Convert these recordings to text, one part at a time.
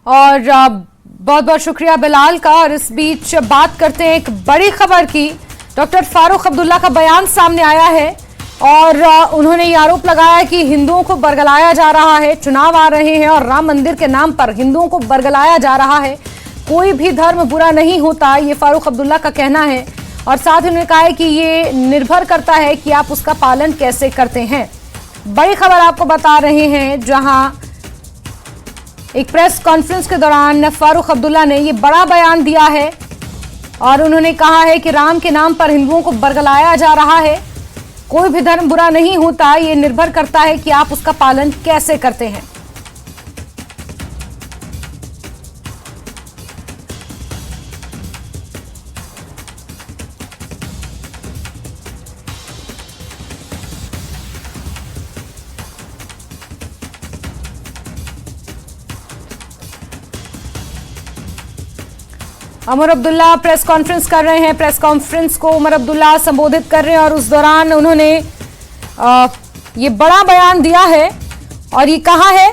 और बहुत बहुत शुक्रिया बिलाल का। और इस बीच बात करते हैं एक बड़ी खबर की। डॉक्टर फारूक अब्दुल्ला का बयान सामने आया है और उन्होंने ये आरोप लगाया कि हिंदुओं को बरगलाया जा रहा है, चुनाव आ रहे हैं और राम मंदिर के नाम पर हिंदुओं को बरगलाया जा रहा है। कोई भी धर्म बुरा नहीं होता, ये फारूक अब्दुल्ला का कहना है। और साथ ही उन्होंने कहा है कि ये निर्भर करता है कि आप उसका पालन कैसे करते हैं। बड़ी खबर आपको बता रहे हैं, जहां एक प्रेस कॉन्फ्रेंस के दौरान फारूक अब्दुल्ला ने ये बड़ा बयान दिया है और उन्होंने कहा है कि राम के नाम पर हिंदुओं को बरगलाया जा रहा है। कोई भी धर्म बुरा नहीं होता, ये निर्भर करता है कि आप उसका पालन कैसे करते हैं। उमर अब्दुल्ला प्रेस कॉन्फ्रेंस कर रहे हैं। प्रेस कॉन्फ्रेंस को उमर अब्दुल्ला संबोधित कर रहे हैं और उस दौरान उन्होंने ये बड़ा बयान दिया है और ये कहा है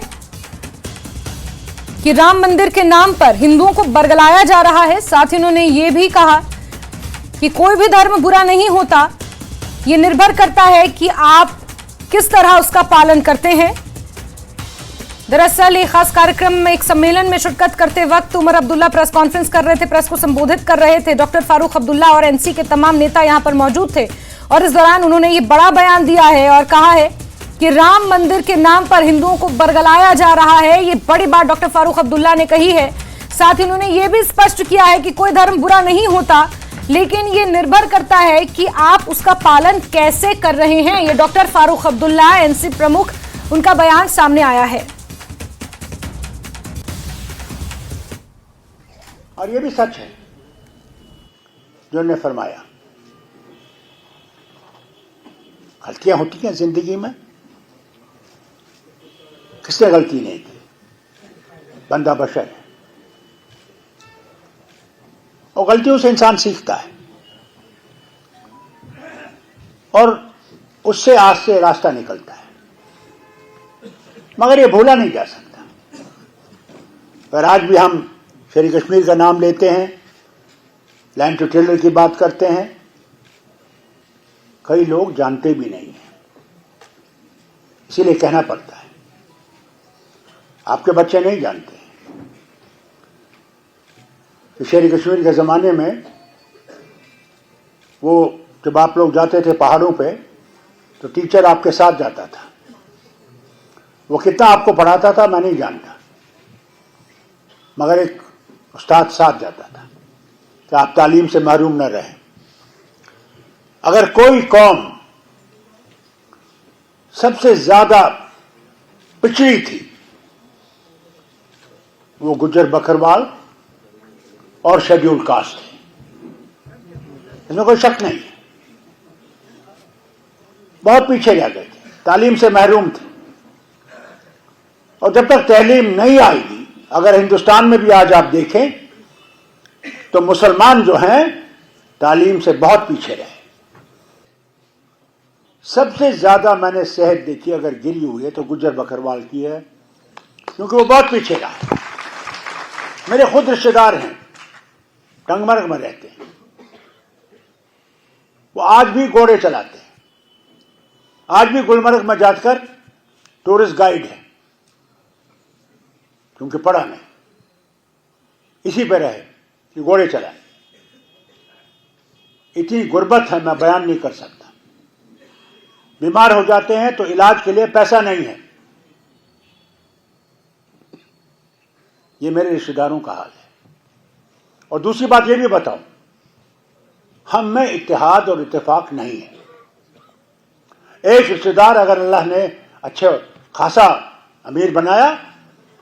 कि राम मंदिर के नाम पर हिंदुओं को बरगलाया जा रहा है। साथ ही उन्होंने ये भी कहा कि कोई भी धर्म बुरा नहीं होता, ये निर्भर करता है कि आप किस तरह उसका पालन करते हैं। दरअसल एक खास कार्यक्रम में, एक सम्मेलन में शिरकत करते वक्त उमर अब्दुल्ला प्रेस कॉन्फ्रेंस कर रहे थे, प्रेस को संबोधित कर रहे थे। डॉक्टर फारूक अब्दुल्ला और एनसी के तमाम नेता यहां पर मौजूद थे और इस दौरान उन्होंने ये बड़ा बयान दिया है और कहा है कि राम मंदिर के नाम पर हिंदुओं को बरगलाया जा रहा है। ये बड़ी बात डॉक्टर फारूक अब्दुल्ला ने कही है। साथ ही उन्होंने ये भी स्पष्ट किया है कि कोई धर्म बुरा नहीं होता, लेकिन ये निर्भर करता है कि आप उसका पालन कैसे कर रहे हैं। ये डॉक्टर फारूक अब्दुल्ला, एनसी प्रमुख, उनका बयान सामने आया है। और ये भी सच है जो उन्होंने फरमाया, गलतियां होती हैं जिंदगी में, किसने गलती नहीं की, बंदा बशर है और गलतियों से इंसान सीखता है और उससे आज से रास्ता निकलता है, मगर ये भूला नहीं जा सकता। पर आज भी हम शेर कश्मीर का नाम लेते हैं, लैंड टेलर की बात करते हैं, कई लोग जानते भी नहीं हैं, इसीलिए कहना पड़ता है। आपके बच्चे नहीं जानते कि शेर कश्मीर के ज़माने में वो जब आप लोग जाते थे पहाड़ों पे तो टीचर आपके साथ जाता था। वो कितना आपको पढ़ाता था मैं नहीं जानता, मगर एक उस्ताद साथ जाता था कि आप तालीम से महरूम न रहें। अगर कोई कौम सबसे ज्यादा पिछड़ी थी वो गुज्जर बकरवाल और शेड्यूल कास्ट थी, इसमें कोई शक नहीं है। बहुत पीछे रह गए थे, तालीम से महरूम थे। और जब तक तालीम नहीं आएगी, अगर हिंदुस्तान में भी आज आप देखें तो मुसलमान जो हैं तालीम से बहुत पीछे रहे। सबसे ज्यादा मैंने सेहत देखी अगर गिरी हुई है तो गुज्जर बकरवाल की है, क्योंकि वो बहुत पीछे रहा। मेरे खुद रिश्तेदार हैं, टंगमर्ग में रहते हैं, वो आज भी घोड़े चलाते हैं, आज भी गुलमर्ग में जाकर टूरिस्ट गाइड है, क्योंकि पढ़ा नहीं, इसी पे रहे कि घोड़े चलाए। इतनी गुर्बत है मैं बयान नहीं कर सकता। बीमार हो जाते हैं तो इलाज के लिए पैसा नहीं है। ये मेरे रिश्तेदारों का हाल है। और दूसरी बात ये भी बताऊं, हम में इत्तेहाद और इत्तेफाक नहीं है। एक रिश्तेदार अगर अल्लाह ने अच्छे खासा अमीर बनाया,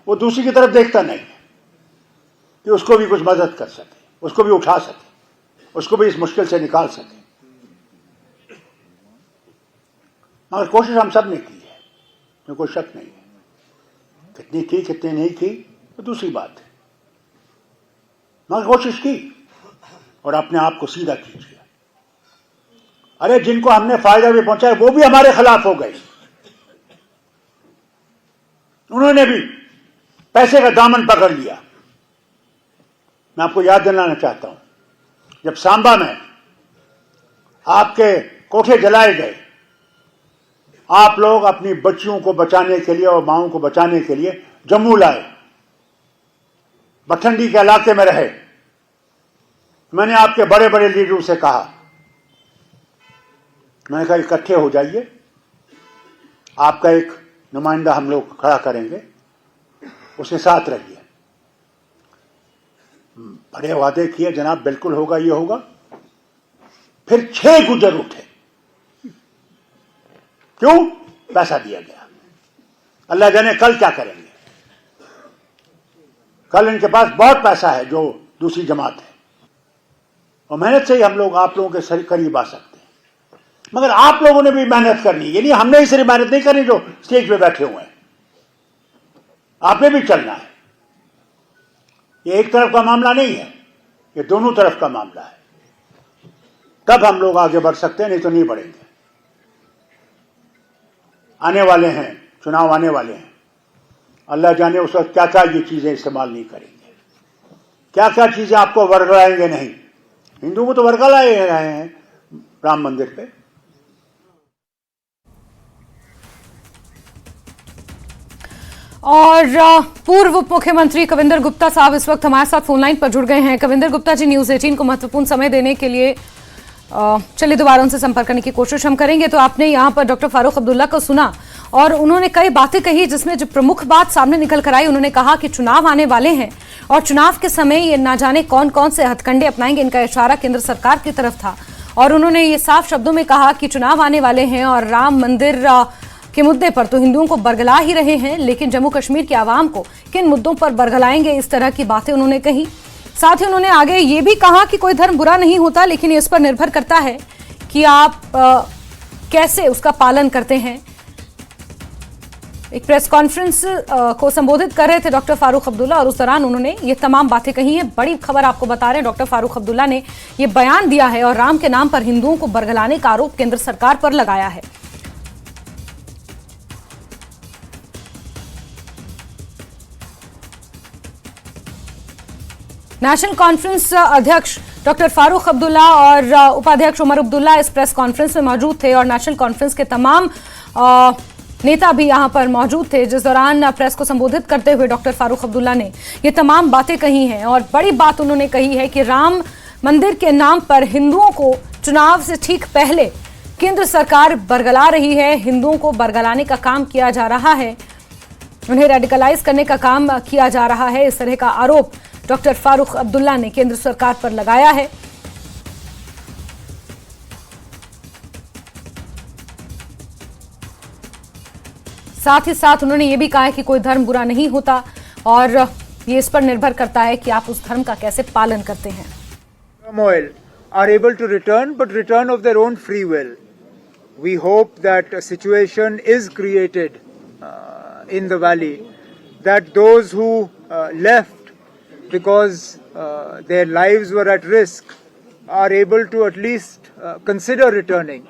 वो दूसरी की तरफ देखता नहीं है कि उसको भी कुछ मदद कर सके, उसको भी उठा सके, उसको भी इस मुश्किल से निकाल सके। मगर कोशिश हम सब ने की है, में कोई शक नहीं है। कितनी की कितनी नहीं की तो दूसरी बात है, मगर कोशिश की और अपने आप को सीधा कीजिए। अरे जिनको हमने फायदा भी पहुंचाया वो भी हमारे खिलाफ हो गए, उन्होंने भी पैसे का दामन पकड़ लिया। मैं आपको याद दिलाना चाहता हूं, जब सांबा में आपके कोठे जलाए गए, आप लोग अपनी बच्चियों को बचाने के लिए और माओं को बचाने के लिए जम्मू लाए, बठंडी के इलाके में रहे। मैंने आपके बड़े बड़े लीडरों से कहा, मैंने कहा इकट्ठे हो जाइए, आपका एक नुमाइंदा हम लोग खड़ा करेंगे, उसके साथ रहिए। बड़े वादे किए, जनाब बिल्कुल होगा, ये होगा। फिर 6 गुजर उठे। क्यों? पैसा दिया गया। अल्लाह जाने कल क्या करेंगे। कल इनके पास बहुत पैसा है जो दूसरी जमात है, और मेहनत से ही हम लोग आप लोगों के करीब आ सकते हैं। मगर आप लोगों ने भी मेहनत करनी है। ये हमने ही सिर्फ मेहनत नहीं करनी जो स्टेज पे बैठे हुए हैं, आपने भी चलना है। ये एक तरफ का मामला नहीं है, ये दोनों तरफ का मामला है। तब हम लोग आगे बढ़ सकते हैं, नहीं तो नहीं बढ़ेंगे। आने वाले हैं, चुनाव आने वाले हैं, अल्लाह जाने उस वक्त क्या क्या ये चीजें इस्तेमाल नहीं करेंगे, क्या क्या चीजें आपको वर्गलाएंगे नहीं। हिंदुओं को तो वर्गलाए रहे हैं राम मंदिर पे। और पूर्व उप मुख्यमंत्री कविंदर गुप्ता साहब इस वक्त हमारे साथ फोनलाइन पर जुड़ गए हैं। कविंदर गुप्ता जी, न्यूज़ 18 को महत्वपूर्ण समय देने के लिए चलिए दोबारा उनसे संपर्क करने की कोशिश हम करेंगे। तो आपने यहाँ पर डॉक्टर फारूक अब्दुल्ला को सुना और उन्होंने कई बातें कही, जिसमें जो प्रमुख बात सामने निकल कर आई, उन्होंने कहा कि चुनाव आने वाले हैं और चुनाव के समय ये ना जाने कौन कौन से हथकंडे अपनाएंगे। इनका इशारा केंद्र सरकार की तरफ था और उन्होंने ये साफ शब्दों में कहा कि चुनाव आने वाले हैं और राम मंदिर के मुद्दे पर तो हिंदुओं को बरगला ही रहे हैं, लेकिन जम्मू कश्मीर की आवाम को किन मुद्दों पर बरगलाएंगे, इस तरह की बातें उन्होंने कही। साथ ही उन्होंने आगे ये भी कहा कि कोई धर्म बुरा नहीं होता, लेकिन इस पर निर्भर करता है कि आप कैसे उसका पालन करते हैं। एक प्रेस कॉन्फ्रेंस को संबोधित कर रहे थे डॉक्टर फारूक अब्दुल्ला और उस दौरान उन्होंने ये तमाम बातें कही हैं। बड़ी खबर आपको बता रहे हैं, डॉक्टर फारूक अब्दुल्ला ने ये बयान दिया है और राम के नाम पर हिंदुओं को बरगलाने का आरोप केंद्र सरकार पर लगाया है। नेशनल कॉन्फ्रेंस अध्यक्ष डॉक्टर फारूक अब्दुल्ला और उपाध्यक्ष उमर अब्दुल्ला इस प्रेस कॉन्फ्रेंस में मौजूद थे और नेशनल कॉन्फ्रेंस के तमाम नेता भी यहां पर मौजूद थे, जिस दौरान प्रेस को संबोधित करते हुए डॉक्टर फारूक अब्दुल्ला ने ये तमाम बातें कही हैं। और बड़ी बात उन्होंने कही है कि राम मंदिर के नाम पर हिंदुओं को चुनाव से ठीक पहले केंद्र सरकार बरगला रही है, हिंदुओं को बरगलाने का काम किया जा रहा है, उन्हें रेडिकलाइज करने का काम किया जा रहा है। इस तरह का आरोप डॉक्टर फारूक अब्दुल्ला ने केंद्र सरकार पर लगाया है। साथ ही साथ उन्होंने ये भी कहा है कि कोई धर्म बुरा नहीं होता और ये इस पर निर्भर करता है कि आप उस धर्म का कैसे पालन करते हैं। Turmoil are able to return, but return of their own free will. We hope that a situation is created in the valley, that those who left because their lives were at risk are able to at least consider returning.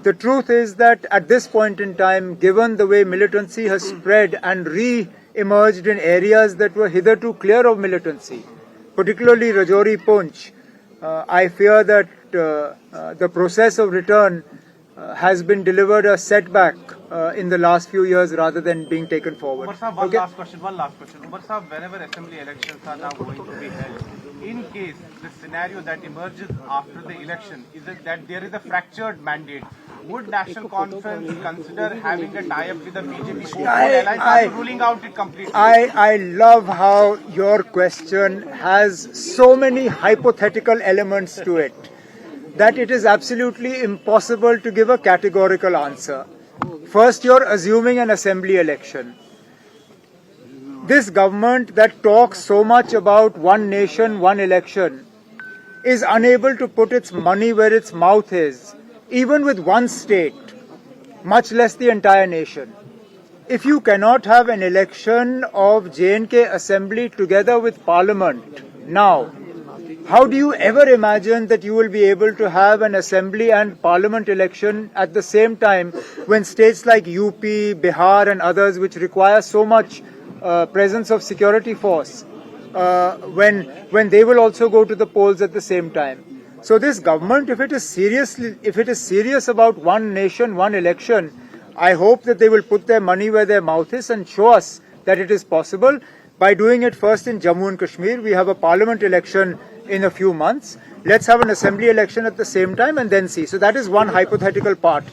The truth is that at this point in time, given the way militancy has spread and re-emerged in areas that were hitherto clear of militancy, particularly Rajouri, Poonch, I fear that the process of return has been delivered a setback in the last few years rather than being taken forward. Umar Saab, one last question. Umar Saab, whenever assembly elections are now going to be held, in case the scenario that emerges after the election is that there is a fractured mandate, would National Conference consider having a tie-up with the BJP alliance, ruling out it completely? I love how your question has so many hypothetical elements to it that it is absolutely impossible to give a categorical answer. First, you're assuming an assembly election. This government that talks so much about one nation, one election, is unable to put its money where its mouth is, even with one state, much less the entire nation. If you cannot have an election of J&K Assembly together with Parliament now, how do you ever imagine that you will be able to have an Assembly and Parliament election at the same time when states like UP, Bihar and others which require so much presence of security force when they will also go to the polls at the same time. So this government, if it is serious about one nation, one election, I hope that they will put their money where their mouth is and show us that it is possible by doing it first in Jammu and Kashmir. We have a parliament election in a few months. Let's have an assembly election at the same time and then see. So that is one hypothetical part.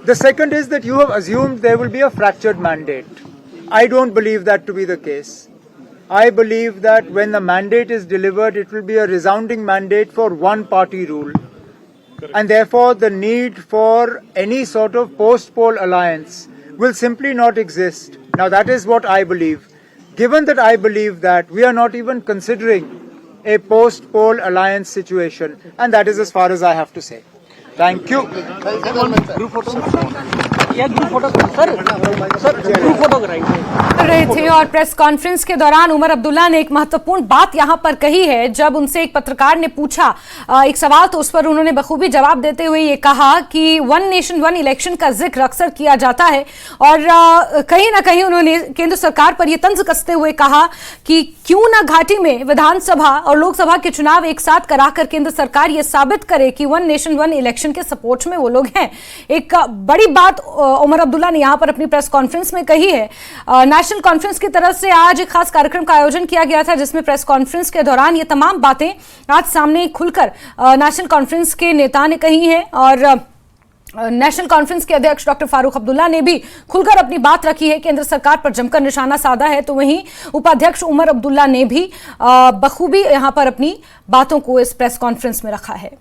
The second is that you have assumed there will be a fractured mandate. I don't believe that to be the case. I believe that when the mandate is delivered, it will be a resounding mandate for one party rule. And therefore, the need for any sort of post-poll alliance will simply not exist. Now, that is what I believe. Given that I believe that, we are not even considering a post-poll alliance situation. And that is as far as I have to say. Thank you. कर रहे थे और press conference के दौरान उमर अब्दुल्ला ने एक महत्वपूर्ण बात यहां पर कही है। जब उनसे एक पत्रकार ने पूछा एक सवाल तो उस पर उन्होंने बखूबी जवाब देते हुए ये कहा कि वन नेशन वन इलेक्शन का जिक्र अक्सर किया जाता है और कहीं ना कहीं उन्होंने केंद्र सरकार पर यह तंज कसते हुए कहा कि क्यों ना घाटी में विधानसभा और लोकसभा के चुनाव एक साथ कराकर केंद्र सरकार ये साबित करे कि वन नेशन वन इलेक्शन के सपोर्ट में वो लोग हैं। एक बड़ी बात उमर अब्दुल्ला ने यहां पर अपनी प्रेस कॉन्फ्रेंस में कही है। नेशनल कॉन्फ्रेंस की तरफ से आज एक खास कार्यक्रम का आयोजन किया गया था जिसमें प्रेस कॉन्फ्रेंस के दौरान ये तमाम बातें आज सामने खुलकर नेशनल कॉन्फ्रेंस के नेता ने कही हैं और नेशनल कॉन्फ्रेंस के अध्यक्ष डॉक्टर फारूक अब्दुल्ला ने भी खुलकर अपनी बात रखी है। केंद्र सरकार पर जमकर निशाना साधा है तो वहीं उपाध्यक्ष उमर अब्दुल्ला ने भी बखूबी यहां पर अपनी बातों को इस प्रेस कॉन्फ्रेंस में रखा है।